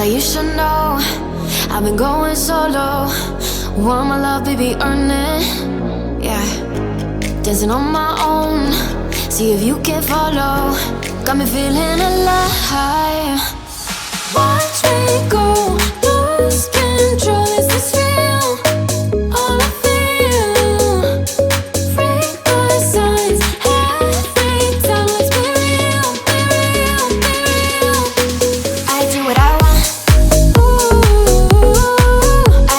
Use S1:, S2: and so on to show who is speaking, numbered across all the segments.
S1: that you should know. I've been going solo. Want my love, baby, earn it. Yeah, dancing on my own. See if you can follow. Got me feeling alive. Watch me go, lose control. Is this real? All I feel. Freak my signs. Every time, let's be real, be real, be real. I do what I want. Ooh,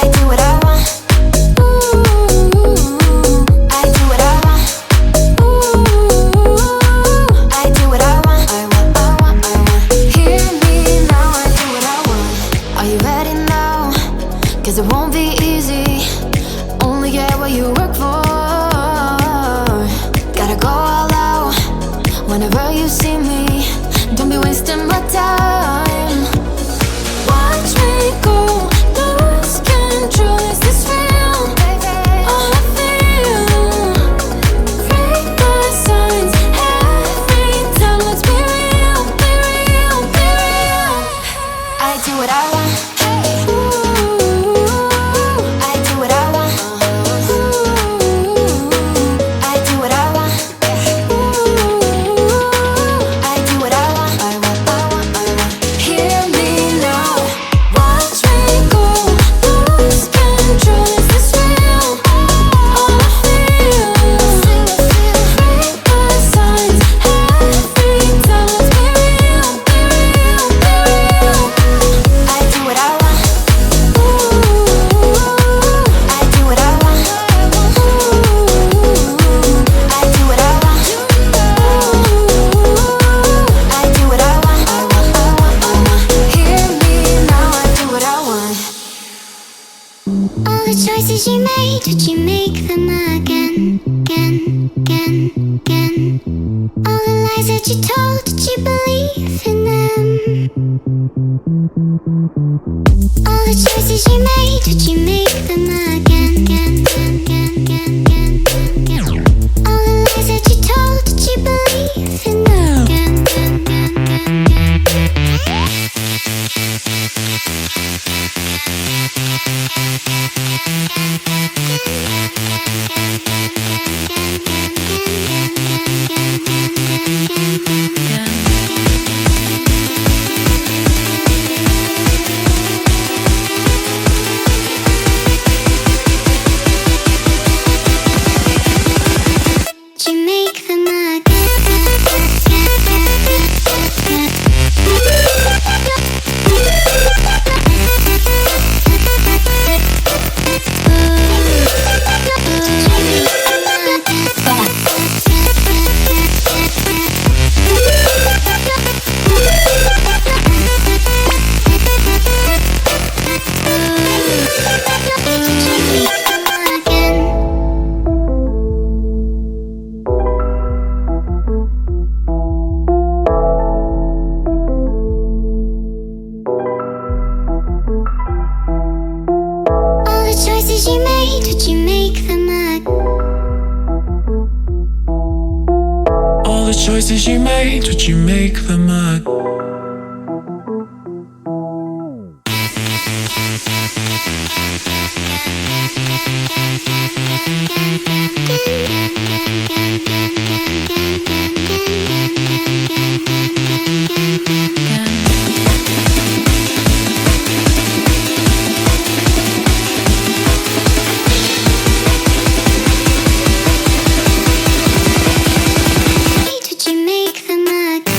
S1: I do what I want. Ooh, I do what I want. Ooh, I do what I want. I want, I want, I want. Hear me now, I do what I want. Are you ready now? 'Cause it won't be easy. Only get what you work for. Gotta go all out whenever you see me. Don't be wasting my time. Watch me go, lose control. Is this real? All I feel. Freak my signs. Every time, let's be real, be real, be real. I do what I want. Ooh, I do what I want. Ooh, I do what I want. Ooh, I do what I want. I want, I want, I want. Hear me now. Watch me go, lose control. Is this real? All I feel. Freak my signs. Every time, let's be real, be real, be real. I do what I want. Ooh, I do what I want. Ooh, I do what I want. Ooh, I do what I want. I want, I want, I want. Hear me now, I do what I want.
S2: All the choices you made, would you make them again, again, again, again? All the lies that you told, did you believe in them? All the choices you made, would you make them again, again, again, again, again, again? All the lies that you told, did you believe in them? Again, again, again, again, Did you make them All the choices you made, would you make them again?
S3: All the choices you made, would you make them again?
S2: Would you make them again?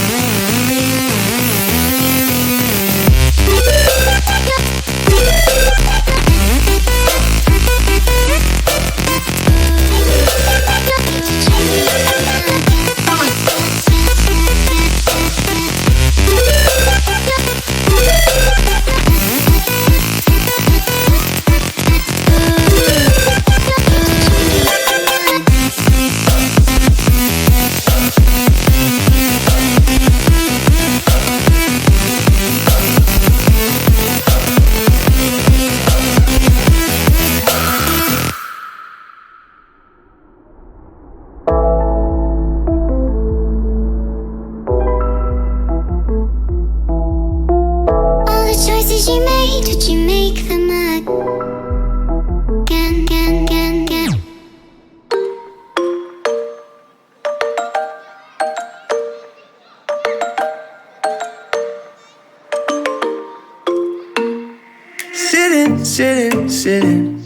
S4: Sitting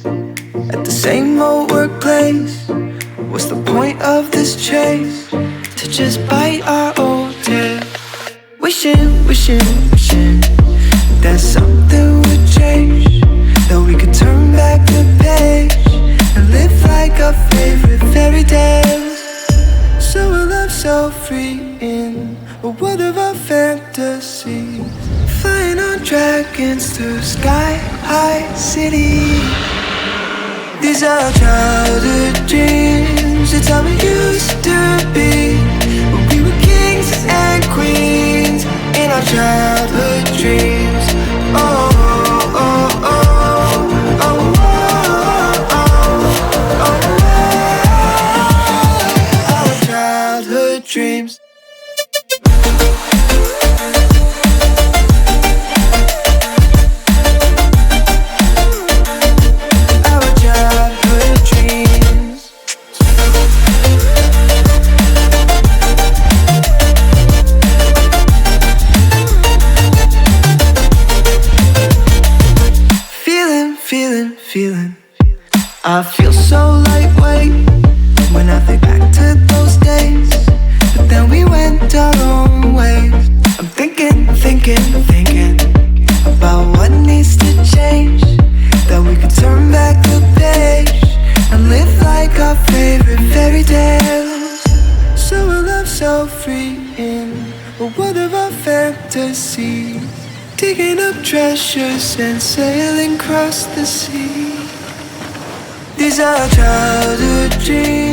S4: at the same old workplace. What's the point of this chase? To just bite our old tail. Wishing that something would change, that we could turn back the page and live like our favorite fairy tales. So a love so free in a world of our fantasies, flying on dragons through sky-high cities. These are childhood dreams. It's how we used to be, when we were kings and queens in our childhood dreams. Oh, oh, oh, oh, oh, oh, oh, our childhood dreams. Feeling, I feel so lightweight when I think back to those days, but then we went our own ways. I'm thinking about what needs to change, that we could turn back the page and live like our favorite fairy tales. So a love so free in a world of our fantasies, digging up treasures and sailing across the sea. These are childhood dreams.